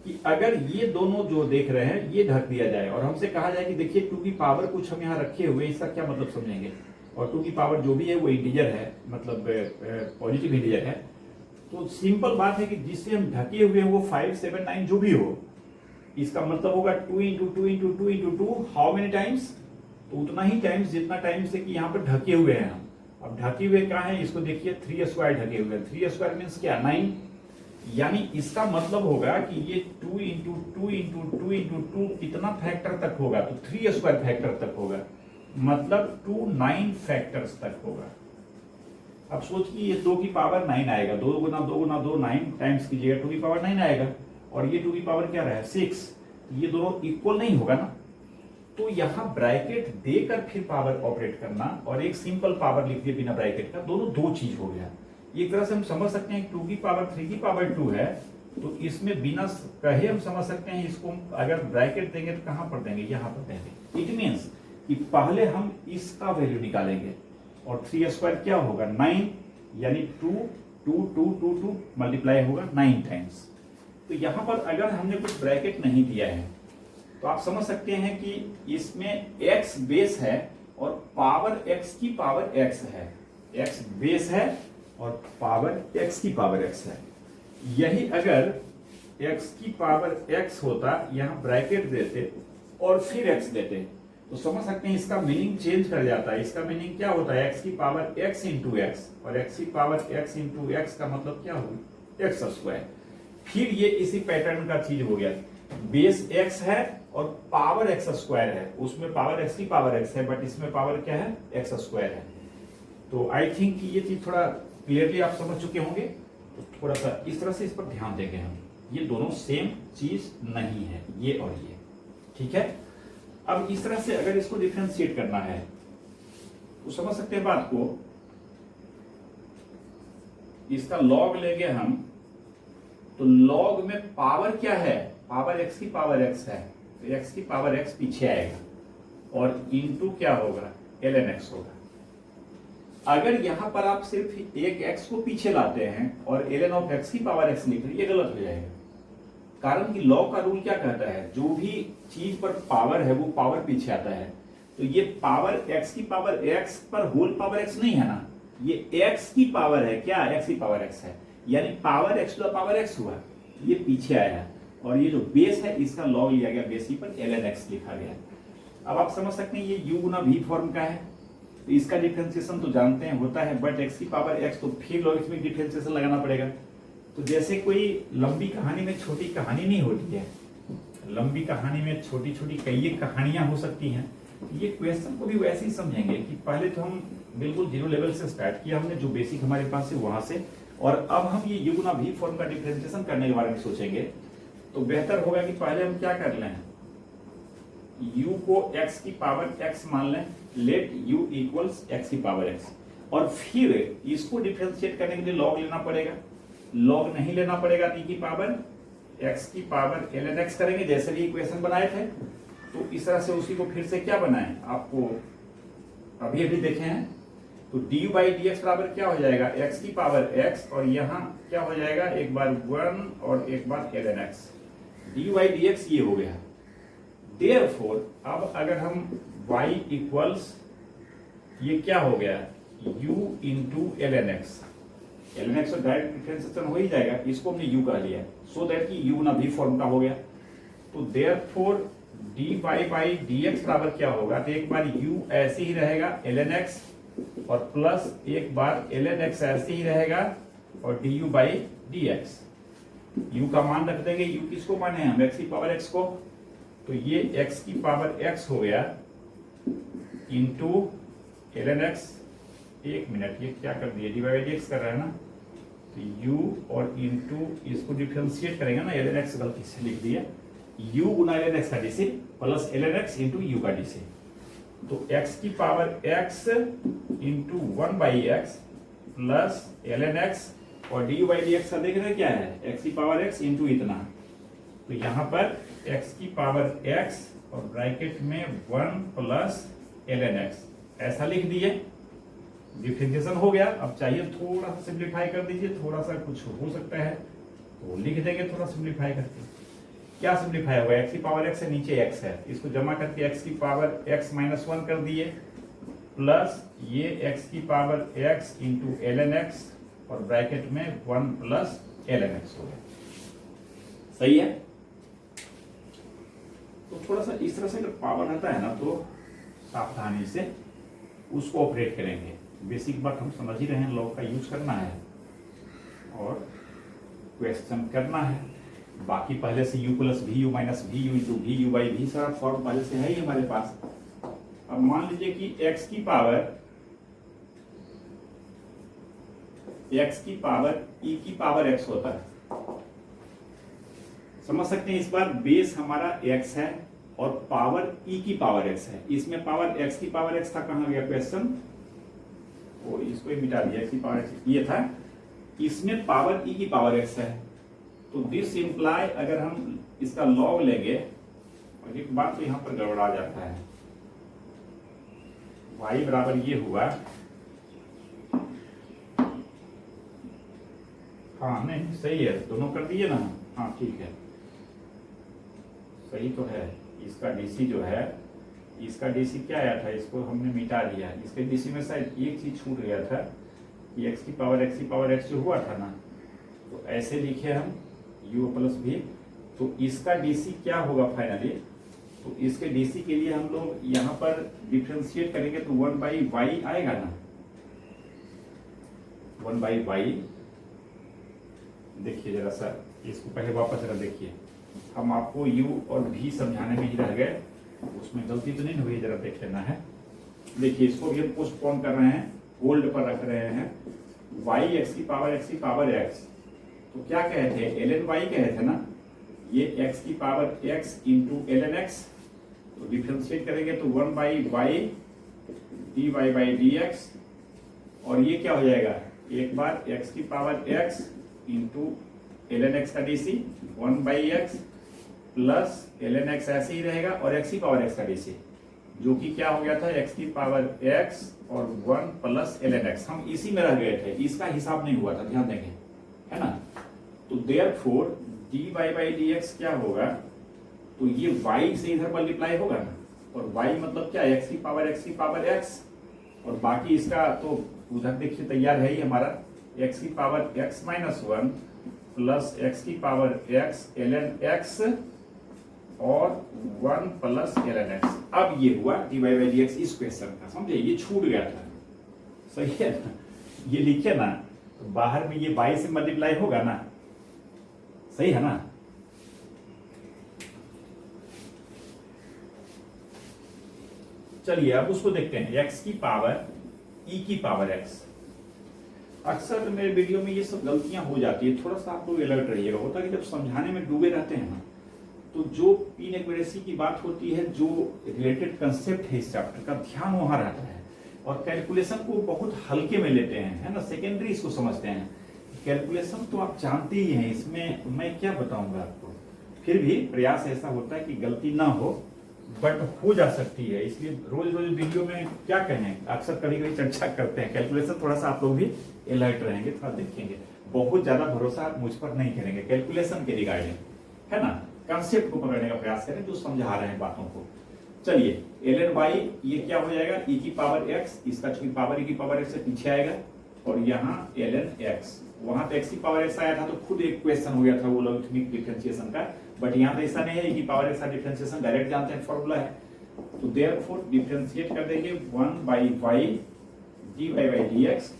कि अगर ये दोनों जो देख रहे हैं ये ढक दिया जाए और हमसे कहा जाए कि देखिए 2 की पावर कुछ हम यहाँ रखे हुए, इसका क्या मतलब समझेंगे, और 2 की पावर जो भी है वो इंटीजर है, मतलब पॉजिटिव इंटीजर है। तो सिंपल बात है कि जिससे हम ढके हुए हैं वो 5, 7, 9 जो भी हो, इसका मतलब होगा 2 into 2 into 2 into 2, how many times, तो उतना ही टाइम्स जितना टाइम्स है कि यहाँ पर ढके हुए हैं हम। अब ढके हुए कहाँ है, इसको देखिए 3 स्क्वायर ढके हुए हैं। 3 स्क्वायर मीन्स क्या, 9, यानी इसका मतलब होगा कि ये 2 इंटू 2 इंटू 2 इंटू 2 कितना फैक्टर तक होगा, तो 3 स्क्वायर फैक्टर तक होगा, मतलब 2 9 फैक्टर्स तक होगा। अब सोचिए ये 2 की पावर 9 आएगा, 2 गुना 2 गुना 2 9 टाइम्स कीजिएगा 2 की पावर 9 आएगा, और ये 2 की पावर क्या रहा है 6, ये दोनों इक्वल नहीं होगा ना। तो यहाँ ब्रैकेट देकर फिर पावर ऑपरेट करना और एक सिंपल पावर लिख दिए बिना ब्रैकेट का, दोनों दो चीज हो गया। एक तरह से हम समझ सकते हैं 2 की पावर 3 की पावर 2 है, तो इसमें बिना कहे हम समझ सकते हैं इसको अगर ब्रैकेट देंगे तो कहां पर देंगे, यहां पर देंगे। इट मीन्स कि पहले हम इसका वैल्यू निकालेंगे और 3 स्क्वायर क्या होगा 9, यानी 2 2 2 2 2 मल्टीप्लाई होगा 9 टाइम्स। तो यहां पर अगर हमने कुछ ब्रैकेट नहीं दिया है तो आप समझ सकते हैं कि इसमें x बेस है और पावर x की पावर x है, x बेस है और पावर x की पावर x है। यही अगर x की पावर x होता, यहां ब्रैकेट देते और फिर x देते, तो समझ सकते हैं इसका मीनिंग चेंज कर जाता है। इसका मीनिंग क्या होता है, x की पावर x इंटू एक्स, और x की पावर x इंटू एक्स का मतलब क्या होगा x स्क्वायर। फिर ये इसी पैटर्न का चीज हो गया, बेस x है और पावर x स्क्वायर है, उसमें पावर x की पावर x है, बट इसमें पावर क्या है x स्क्वायर है। तो आई थिंक ये चीज थोड़ा क्लियरली आप समझ चुके होंगे। तो थोड़ा सा इस तरह से इस पर ध्यान देंगे हम, ये दोनों सेम चीज नहीं है, ये और ये, ठीक है। अब इस तरह से अगर इसको डिफरेंशिएट करना है तो समझ सकते हैं बात को, इसका लॉग लेंगे हम, तो लॉग में पावर क्या है, पावर x की पावर x है, तो x की पावर x पीछे आएगा और इनटू क्या होगा ln x होगा। अगर यहां पर आप सिर्फ एक x को पीछे लाते हैं और ln ऑफ x की पावर x लिख रहे, ये गलत हो जाएगा। कारण कि लॉ का रूल क्या कहता है, जो भी चीज पर पावर है वो पावर पीछे आता है। तो ये पावर x की पावर x पर होल पावर x नहीं है ना, ये x की पावर है, क्या x की पावर x है, यानी power x to the power x हुआ, ये पीछे आया, और ये जो बेस है इसका लॉग लिया गया, बेस पर ln x लिखा गया। अब आप समझ सकते हैं ये u गुना v फॉर्म का है, तो इसका डिफरेंशिएशन तो जानते हैं होता है, बट x की पावर x, तो फिर लॉगरिथमिक डिफरेंशिएशन लगाना पड़ेगा। तो जैसे कोई लंबी कहानी में छोटी कहानी नहीं होती है, लंबी कहानी में छोटी छोटी कई कहानियां हो सकती हैं। ये क्वेश्चन को भी वैसे ही समझेंगे कि पहले तो हम बिल्कुल जीरो लेवल से स्टार्ट किया हमने, जो बेसिक हमारे पास है वहां से, और अब हम ये u गुना v फॉर्म का डिफरेंशिएशन करने के बारे में सोचेंगे। तो बेहतर होगा कि पहले हम क्या कर लें, u को x की पावर x मान लें, लेट u इक्वल्स x की पावर x, और फिर इसको डिफरेंशिएट करने के लिए लॉग लेना पड़ेगा। लॉग नहीं लेना पड़ेगा, t की पावर x की पावर ln x करेंगे, जैसे भी इक्वेशन बनाए थे। तो इस तरह से उसी को फिर से क्या बनाए, आपको अभी अभी देखे हैं। तो du बाई डी एक्स बराबर क्या हो जाएगा, x की पावर x, और यहाँ क्या हो जाएगा, एक बार 1 और एक बार ln x, du by D x ये हो गया। Therefore, अब अगर हम y इक्वल्स ये क्या हो गया u into ln x, ln x तो डायरेक्ट डिफरेंशिएशन हो ही जाएगा, इसको हमने u कह लिया, सो दैट कि u ना v फॉर्म का हो गया। तो therefore dy बाई dx बराबर क्या होगा, तो एक बार u ऐसे ही रहेगा ln x, और प्लस एक बार ln x ऐसे ही रहेगा, और du बाई dx। u का मान रख देंगे, u किसको माने हम, x की पावर x को, तो ये x की पावर x हो गया इंटू ln x, एक मिनट ये क्या कर दिया, dy बाई dx कर रहा है ना, तो u और इंटू इसको डिफरेंशिएट करेंगे ना, ln x गलती से लिख दिया, u गुना ln x का DC plus ln x into u का डीसी। तो x की power x into 1 by X plus ln x, और du बाई dx का देख रहे हैं क्या है, x की पावर x इंटू इतना। तो यहाँ पर x की पावर x और ब्रैकेट में 1 प्लस ln x ऐसा लिख दिए। डिफरेंशिएशन हो गया। अब चाहिए थोड़ा सा सिंप्लीफाई कर दीजिए, थोड़ा सा कुछ हो सकता है तो लिख देंगे थोड़ा सिंप्लीफाई करके। क्या सिंप्लीफाई होगा, एक्स की पावर एक्स है, नीचे एक्स है, इसको जमा करके एक्स की पावर एक्स माइनस 1 कर दिए, प्लस ये एक्स की power x into ln x और ब्रैकेट में 1 प्लस ln x हो गया। सही है। तो थोड़ा सा इस तरह से अगर पावर आता है ना तो सावधानी से उसको ऑपरेट करेंगे। बेसिक बात हम समझ ही रहे हैं, लॉ का यूज करना है और क्वेश्चन करना है। बाकी पहले से u plus V U minus V U into V U by V सारा फॉर्म पहले से है ही हमारे पास। अब मान लीजिए कि x की पावर e की पावर x होता है, समझ सकते हैं। इस बार बेस हमारा x है और पावर e की पावर x है। इसमें पावर x की पावर x था, कहां गया क्वेश्चन, वो इसको ही मिटा दिया, x की पावर x ये था। इसमें पावर e की पावर x है, तो दिस इंप्लाई अगर हम इसका लॉग लेंगे, और एक बात तो यहां पर गड़बड़ा जाता है, y बराबर ये हुआ, हाँ नहीं सही है, दोनों कर दिए ना, हाँ ठीक है सही तो है। इसका डीसी जो है, इसका डीसी क्या आया था, इसको हमने मिटा दिया। इसके डीसी में शायद एक चीज छूट गया था, ये एक्स की पावर एक्स जो हुआ था ना, तो ऐसे लिखे हम u प्लस वी। तो इसका डीसी क्या होगा फाइनली, तो इसके डीसी के लिए हम लोग यहाँ पर डिफ्रेंशिएट करेंगे तो 1 बाई वाई आएगा ना, 1 बाई वाई। देखिए जरा सा इसको पहले वापस जरा देखिए, हम आपको u और v समझाने में ही रह गए, उसमें गलती तो नहीं हुई, जरा देख लेना है। देखिए इसको भी हम पोस्टपोन कर रहे हैं, होल्ड पर रख रहे हैं। y एक्स की पावर x, तो क्या कहे थे, ln y कहे थे ना, ये x की power x into ln x, तो डिफ्रेंशिएट करेंगे तो 1 by Y D Y by D X, और ये क्या हो जाएगा, एक बार x की power x into ln x का DC 1 by X plus ln x ऐसे ही रहेगा, और x की पावर x का डीसी जो कि क्या हो गया था, x की पावर x और 1 प्लस ln x। हम इसी में रह गए थे, इसका हिसाब नहीं हुआ था, ध्यान देंगे, है ना। तो देयरफॉर dy बाई dx क्या होगा, तो ये y से इधर मल्टीप्लाई होगा ना, और y मतलब क्या, x की पावर x, और बाकी इसका तो उधर देखिए तैयार है ही हमारा, x की power x minus 1 plus x की पावर x ln x और 1 प्लस ln x। अब ये हुआ dy बाई dx इस क्वेश्चन का, समझे, ये छूट गया था, सही है ना। ये लिखे ना तो बाहर में ये y से मल्टीप्लाई होगा ना, सही है ना। चलिए अब उसको देखते हैं, x की पावर e की पावर x। अक्सर मेरे वीडियो में ये सब गलतियां हो जाती है, थोड़ा सा आप लोग अलर्ट रहिएगा। होता है कि जब समझाने में डूबे रहते हैं ना, तो जो इनएक्यूरेसी की बात होती है, जो रिलेटेड कंसेप्ट है इस चैप्टर का, ध्यान वहां रहता है, और कैलकुलेशन को बहुत हल्के में लेते हैं, है ना, सेकेंडरी इसको समझते हैं। कैलकुलेशन तो आप जानते ही हैं, इसमें मैं क्या बताऊंगा आपको, फिर भी प्रयास ऐसा होता है कि गलती ना हो, बट हो जा सकती है। इसलिए रोज रोज वीडियो में क्या कहें, अक्सर कभी कभी चर्चा करते हैं कैलकुलेशन, थोड़ा सा आप लोग भी अलर्ट रहेंगे, थोड़ा देखेंगे। बहुत ज्यादा भरोसा मुझ पर नहीं करेंगे कैलकुलेशन के रिगार्डिंग, है ना, कंसेप्ट को पकड़ने का प्रयास करें जो समझा रहे हैं बातों को। चलिए ln y ये क्या हो जाएगा, e की पावर x, इसका चूंकि पावर e की पावर x से पीछे आएगा, और यहाँ ln x, वहां तो x की पावर x आया था तो खुद एक क्वेश्चन हो गया था वो लॉगरिथमिक डिफरेंशिएशन का, बट यहाँ तो ऐसा नहीं है, e की पावर x का डिफरेंशिएशन डायरेक्ट जानते हैं, फॉर्मूला है। तो देयरफॉर डिफरेंशिएट कर देंगे 1 by Y D Y by D X,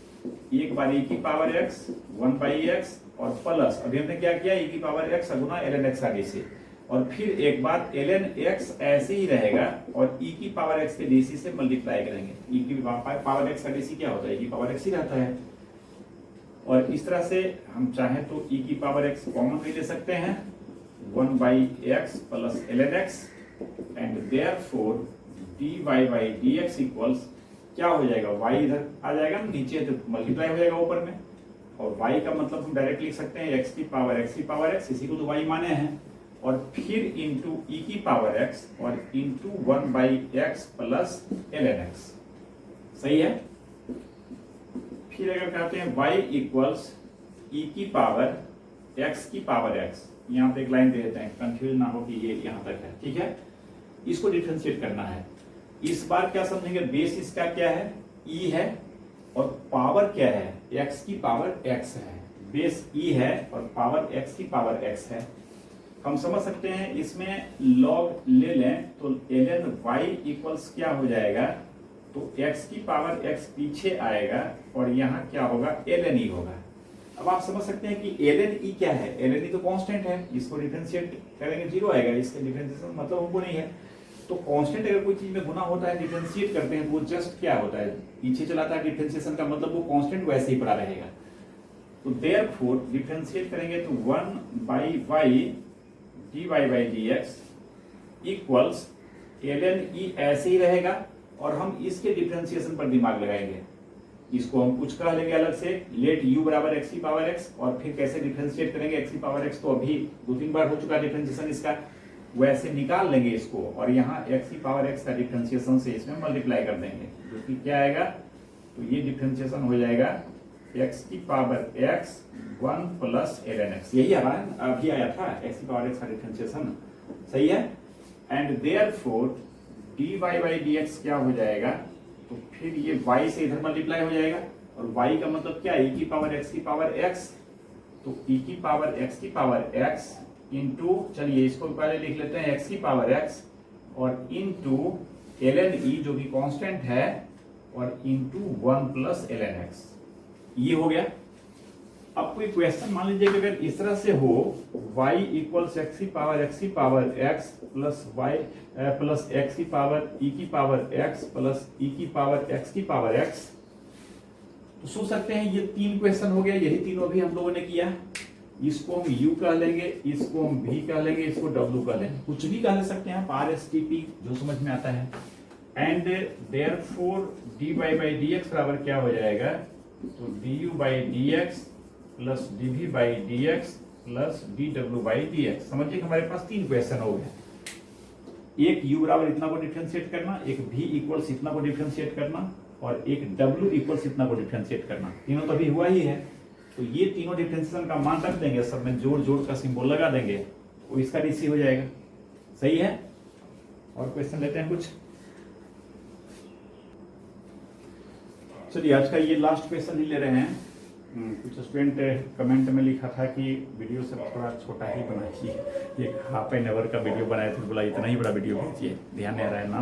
एक बार e की पावर x 1 बाई x और प्लस, अभी हमने क्या किया, e की पावर x गुना ln x का डीसी, और फिर एक बार ln x ऐसे ही रहेगा और e की पावर x के डीसी से मल्टीप्लाई करेंगे। e की पावर x का डीसी क्या होता है, e की पावर x ही रहता है, और इस तरह से हम चाहें तो e की पावर x कॉमन भी ले सकते हैं, 1 by x plus ln x, and therefore dy by dx equals क्या हो जाएगा, y इधर आ जाएगा ना, नीचे तो मल्टीप्लाई हो जाएगा ऊपर में, और y का मतलब हम डायरेक्ट लिख सकते हैं x की पावर x, इसी को तो y माने हैं, और फिर इंटू e की पावर x और into 1 by x plus ln x। सही है। फिर अगर कहते हैं y इक्वल्स e की पावर x की पावर x, यहाँ पे एक लाइन दे देते हैं, कंफ्यूज ना हो कि ये यहाँ तक है, ठीक है। इसको डिफरेंशिएट करना है। इस बार क्या समझेंगे, बेस इसका क्या है, e है, और पावर क्या है, x की पावर x है। बेस e है और पावर x की पावर x है। हम समझ सकते हैं इसमें log ले लें तो ln y इक्वल्स क्या हो जाएगा, तो x की पावर x पीछे आएगा और यहाँ क्या होगा, ln e होगा। अब आप समझ सकते हैं कि ln e क्या है, ln e तो कांस्टेंट है, इसको डिफरेंशिएट करेंगे जीरो आएगा, इसके डिफरेंशिएशन मतलब हमको नहीं है। तो कांस्टेंट अगर कोई चीज में गुना होता है, डिफरेंशिएट करते हैं, वो जस्ट क्या होता है, पीछे चलाता है डिफरेंशिएशन का मतलब वो कांस्टेंट वैसे ही पड़ा रहेगा। तो देयरफॉर डिफरेंशिएट करेंगे तो 1/y dy by dx equals ln e ऐसे ही रहेगा और हम इसके डिफरेंशिएशन पर दिमाग लगाएंगे। इसको हम कुछ कह लेंगे अलग से, लेट u बराबर x की पावर x, और फिर कैसे डिफरेंशिएट करेंगे x की पावर x, तो अभी 2-3 बार हो चुका डिफरेंशिएशन इसका, वैसे निकाल लेंगे इसको और यहाँ x की पावर x का डिफरेंशिएशन से इसमें मल्टीप्लाई कर देंगे, जो कि क्या आएगा, तो ये डिफरेंशिएशन हो जाएगा x की power x 1 plus ln x, यही अभी आया था x की पावर x का डिफरेंशिएशन, सही है। And therefore dy by dx क्या हो जाएगा, तो फिर ये y से इधर मल्टीप्लाई हो जाएगा, और y का मतलब क्या है, e की पावर x की पावर x, तो e की पावर x की पावर x इंटू, चलिए इसको पहले लिख लेते हैं, x की पावर x और इंटू ln e जो कि कांस्टेंट है, और इंटू 1 प्लस ln x, ये हो गया। अब कोई क्वेश्चन मान लीजिए कि अगर इस तरह से हो, y इक्वल्स x की power x plus y plus x की पावर e की पावर x प्लस e की पावर x की पावर x, तो सोच सकते हैं ये 3 क्वेश्चन हो गया, यही तीनों भी हम लोगों ने किया। इसको हम u कह लेंगे, इसको हम v कह लेंगे, इसको w कह लेंगे, कुछ भी कह ले सकते हैं आप, RSTP जो समझ में आता है। And therefore dy by dx बराबर क्या हो जाएगा, तो du by dx plus dv by dx plus dw by dx। समझिए हमारे पास 3 क्वेश्चन हो गए, एक u बराबर इतना को डिफरेंशिएट करना, एक v इक्वल्स इतना को डिफरेंशिएट करना, और एक w इक्वल्स इतना को डिफरेंशिएट करना। तीनों तो अभी हुआ ही है, तो ये तीनों डिफरेंशिएशन का मान रख देंगे, सब में जोड़ जोड़ का सिंबल लगा देंगे, तो इसका डीसी हो जाएगा, सही है। और क्वेश्चन लेते हैं कुछ, चलिए आज का ये लास्ट क्वेश्चन ही ले रहे हैं। कुछ स्टूडेंट कमेंट में लिखा था कि वीडियो से थोड़ा छोटा ही बनाइए, एक हाफ एन आवर का वीडियो बनाया था, बोला इतना ही बड़ा वीडियो भेजिए, ध्यान नहीं रहा है ना,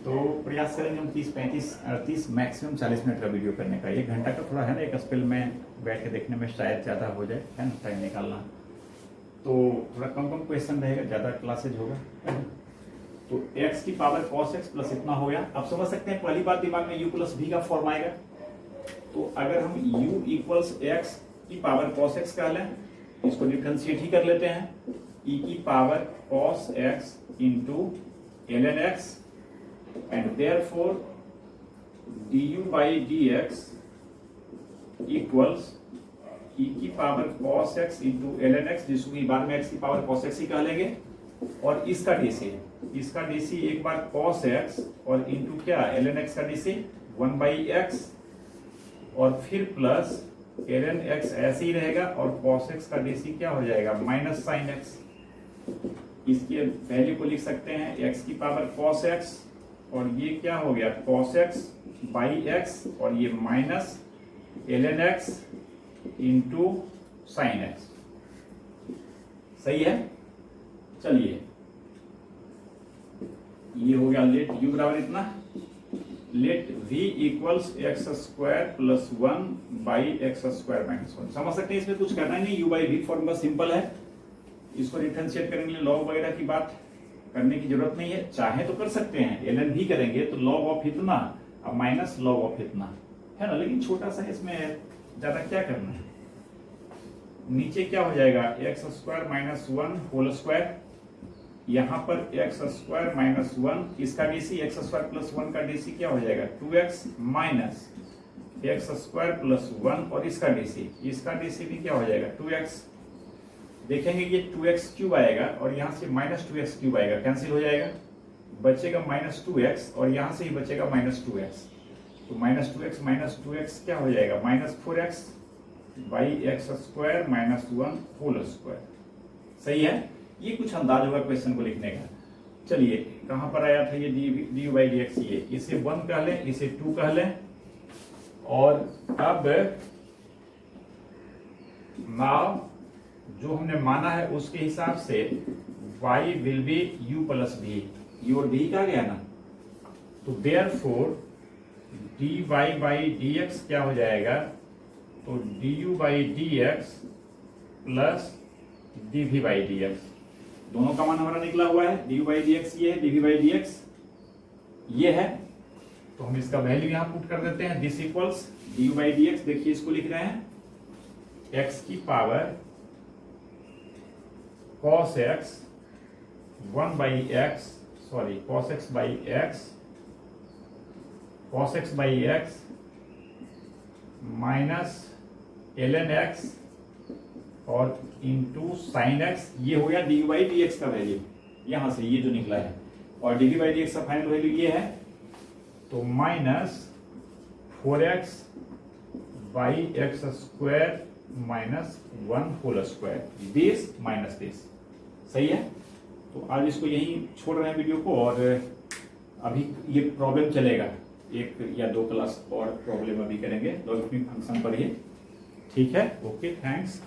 तो प्रयास करेंगे हम 30-35-38 मैक्सिमम 40 मिनट का वीडियो करने का। 1 घंटा का थोड़ा है ना, एक स्पेल में बैठ के देखने में शायद ज़्यादा हो जाए, है ना, टाइम निकालना, तो थोड़ा कम क्वेश्चन रहेगा, ज़्यादा क्लासेज होगा, है ना। तो x की पावर cos x प्लस इतना हो गया। आप समझ सकते हैं पहली बात दिमाग में u प्लस v का फॉर्म आएगा, तो अगर हम u इक्वल्स x की पावर cos x कह लें, इसको डिफरेंशिएट ही कर लेते हैं, e की power cos x into ln x, and therefore du by dx equals e की power cos x into ln x, जिसको बाद में x की पावर cos x ही कह लेंगे, और इसका डीसी एक बार cos x और इंटू क्या ln x का डीसी 1/x, और फिर प्लस ln x ऐसे ही रहेगा, और cos x का डीसी क्या हो जाएगा, माइनस साइन x। इसकी वैल्यू को लिख सकते हैं x की पावर cos x, और ये क्या हो गया cos x बाई x, और ये minus ln x into sine x, सही है। चलिए ये हो गया, लेट u बराबर इतना, let v equals x square plus 1 by x square minus 1। समझ सकते हैं, इसमें कुछ करना ही नहीं, u by v formula simple है, इसको डिफरेंशिएट करने के लिए लॉग वगैरह की बात करने की जरूरत नहीं है, चाहे तो कर सकते हैं, ln भी करेंगे तो लॉग ऑफ इतना अब माइनस लॉग ऑफ इतना, है ना, लेकिन छोटा सा इसमें ज्यादा क्या करना है। नीचे क्या हो जाएगा, x square minus 1 whole square, यहाँ पर एक्स स्क्वायर माइनस 1, इसका डीसी एक्स स्क्वायर प्लस 1 का डीसी क्या हो जाएगा 2x minus x square plus 1, और इसका डीसी भी क्या हो जाएगा 2x। देखेंगे ये 2x क्यूब आएगा और यहाँ से माइनस 2x क्यूब आएगा, कैंसिल हो जाएगा, बचेगा माइनस 2x, और यहाँ से ही बचेगा माइनस 2x। तो -2x क्या हो जाएगा, -4x by x square -1 whole square. सही है, ये कुछ अंदाज होगा क्वेश्चन को लिखने का। चलिए कहां पर आया था ये डी बाई डी एक्स, ये इसे 1 कह लें, इसे 2 कह लें, और अब नाउ जो हमने माना है उसके हिसाब से y will be u plus v, u और v का गया ना, तो देयरफॉर dy बाई dx क्या हो जाएगा, तो du by dx plus dv by dx, दोनों का मान हमारा निकला हुआ है, du बाई dx ये है, dv बाई dx ये है, तो हम इसका वैल्यू यहां पुट कर देते हैं। This equals du by dx, देखिए इसको लिख रहे हैं x की power cos x 1 by x, sorry cos x by x minus ln x और इंटू साइन x, ये हो गया डी बाई डी एक्स का वैल्यू, यहां से ये जो निकला है, और डी बाई डी एक्स का फाइनल वैल्यू ये है, तो -4x by x square -1 whole square, this minus this. सही है, तो आज इसको यहीं छोड़ रहे हैं वीडियो को, और अभी ये प्रॉब्लम चलेगा, 1 या 2 क्लास और प्रॉब्लम अभी करेंगे लॉगरिथमिक फंक्शन पर ही। ठीक है, ओके, थैंक्स।